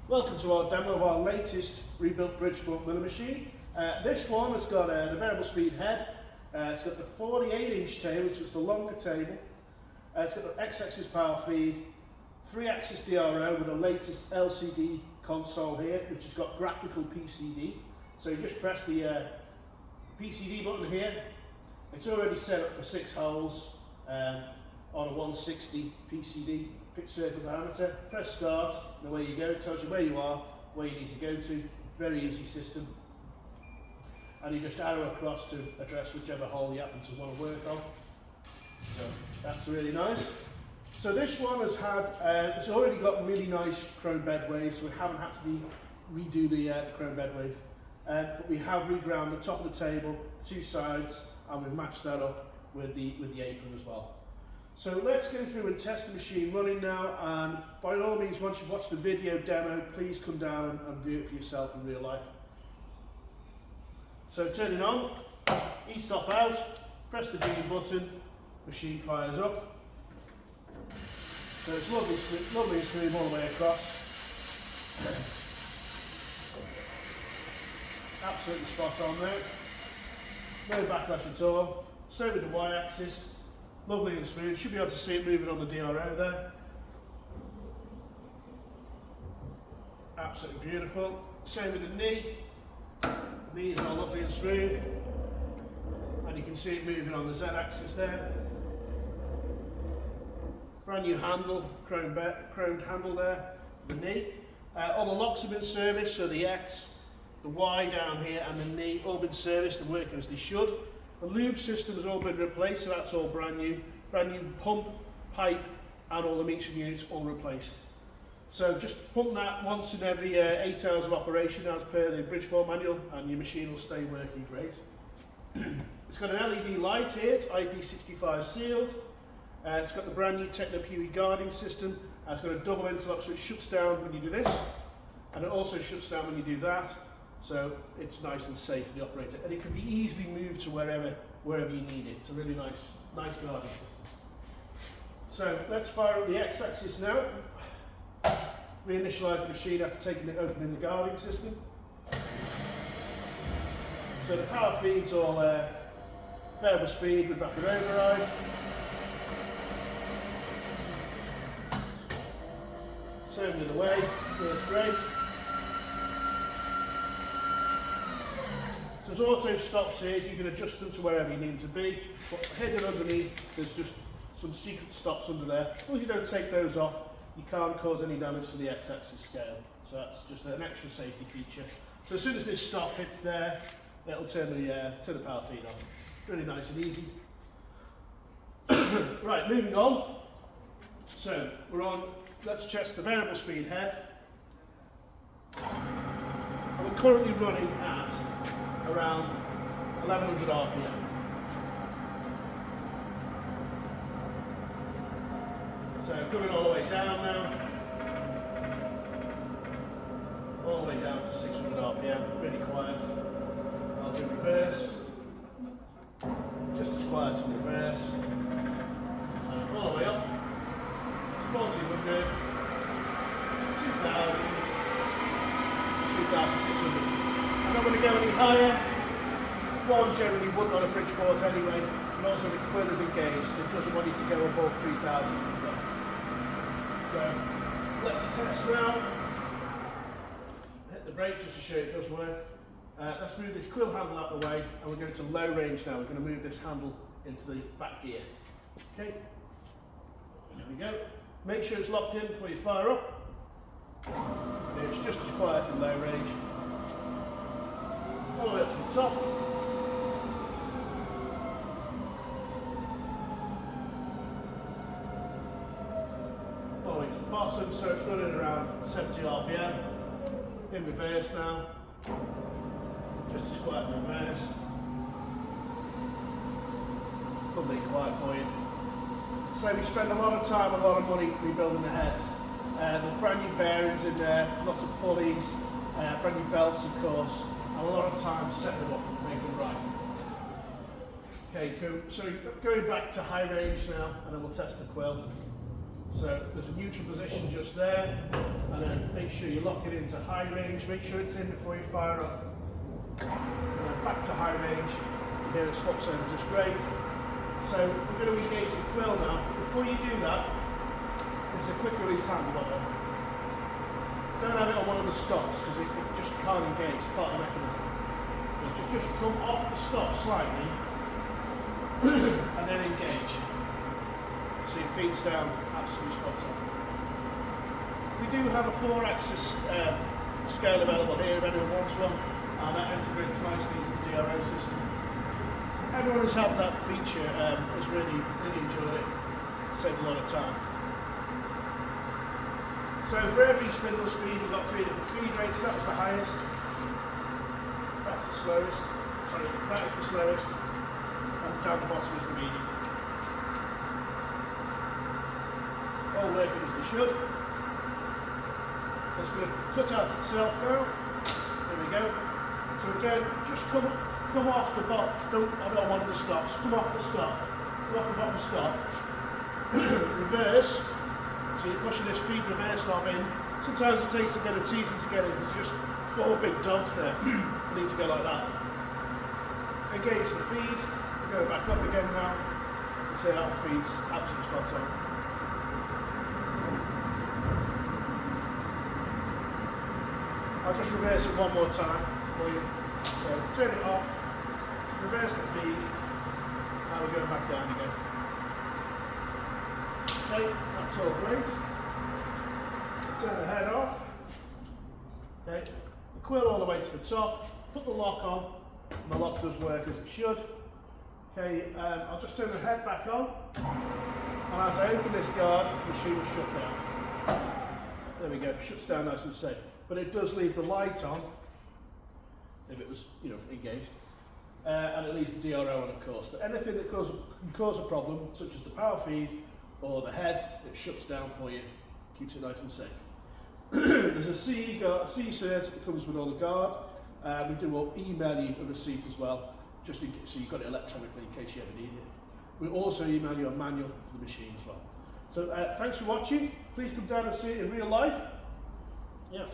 Welcome to our demo of our latest rebuilt Bridgeport milling machine. This one has got a variable speed head. It's got the 48-inch table, so it's the longer table. It's got the X-axis power feed, 3-axis DRO with the latest LCD console here, which has got graphical PCD. So you just press the PCD button here. It's already set up for 6 holes on a 160 PCD pitch circle diameter. Press start, and away you go. It tells you where you are, where you need to go to. Very easy system. And you just arrow across to address whichever hole you happen to want to work on. So that's really nice. So this one has had, it's already got really nice chrome bedways, so we haven't had to redo the chrome bedways. But we have reground the top of the table, 2 sides, and we've matched that up with the apron as well. So let's go through and test the machine running now, and by all means, once you've watched the video demo, please come down and view it for yourself in real life. So turning on, e-stop out, press the green button, machine fires up. So it's lovely and smooth all the way across. Absolutely spot on there. No backlash at all. Same with the y-axis. Lovely and smooth. You should be able to see it moving on the DRO there. Absolutely beautiful. Same with the knee. The knees are lovely and smooth. And you can see it moving on the Z-axis there. Brand new handle, chromed handle there for the knee. All the locks have been serviced, so the X, the Y down here and the knee all been serviced and working as they should. The lube system has all been replaced, so that's all brand new. Brand new pump, pipe, and all the metering units all replaced. So just pump that once in every 8 hours of operation as per the Bridgeport manual, and your machine will stay working great. It's got an LED light here, it's IP65 sealed. It's got the brand new Techno-Pewee guarding system. It's got a double interlock, so it shuts down when you do this, and it also shuts down when you do that. So it's nice and safe for the operator, and it can be easily moved to wherever you need it. It's a really nice guarding system. So let's fire up the X-axis now. Reinitialize the machine after opening the guarding system. So the power feed's all variable speed with rapid override. Same the other way, first great. So there's auto stops here, so you can adjust them to wherever you need them to be. But hidden underneath, there's just some secret stops under there. As long as you don't take those off, you can't cause any damage to the X-axis scale. So that's just an extra safety feature. So as soon as this stop hits there, it'll turn the power feed on. Really nice and easy. Right, moving on. So we're on, let's test the variable speed head. And we're currently running at around 1100 RPM. So coming all the way down now, all the way down to 600 RPM, really quiet. I'll do reverse, just as quiet in reverse, and all the way up, it's 1400, 2000, 2600. I'm not going to go any higher. One generally wouldn't on a Bridgeport anyway, and also the quill is engaged. It doesn't want you to go above 3000. So let's test now. Hit the brake just to show it does work. Let's move this quill handle out of the way, and we're going to low range now. We're going to move this handle into the back gear. Okay, there we go. Make sure it's locked in before you fire up. It's just as quiet in low range. All the way up to the top. All the way to the bottom, so it's running around 70 RPM. In reverse now. Just as quiet in reverse. Lovely quiet for you. So we spend a lot of time, a lot of money rebuilding the heads. There's brand new bearings in there, lots of pulleys, brand new belts of course, and a lot of time setting them up and making them right. Okay, cool. So going back to high range now, and then we'll test the quill. So there's a neutral position just there, and then make sure you lock it into high range, make sure it's in before you fire up. And then back to high range, here it swaps over just great. So we're going to engage the quill now. Before you do that, it's a quick release handle on it. Don't have it on one of the stops because it just can't engage, it's part of the mechanism. Just come off the stop slightly and then engage. So your feet's down, absolutely spot on. We do have a 4-axis scale available here if anyone wants one, and that integrates nicely into the DRO system. Everyone who's had that feature has really enjoyed it, saved a lot of time. So for every spindle speed we've got 3 different feed rates. That was the highest, that's the slowest, sorry, that is the slowest, and down the bottom is the medium. All working as they should. It's going to cut out itself now. There we go. So again, just come off the bottom. Don't have it on one of the stops. Come off the stop. Come off the bottom stop. Reverse. So you're pushing this feed reverse knob in. Sometimes it takes a bit of teasing to get it. There's just 4 big dogs there. You need to go like that. Engage the feed. Go back up again now. You see that feed's absolutely spot on. I'll just reverse it one more time for you. So turn it off, reverse the feed, and we're going back down again. Okay, that's all great. Turn the head off. Okay, the quill all the way to the top. Put the lock on, and the lock does work as it should. Okay, I'll just turn the head back on, and as I open this guard, the machine will shut down. There we go, shuts down nice and safe. But it does leave the light on, if it was, engaged, and it leaves the DRO on, of course. But anything that can cause a problem, such as the power feed or the head, it shuts down for you, keeps it nice and safe. There's a CE cert that comes with all the guard. We do email you a receipt as well, just in case, so you've got it electronically in case you ever need it. We also email you a manual for the machine as well. So thanks for watching. Please come down and see it in real life. Yeah.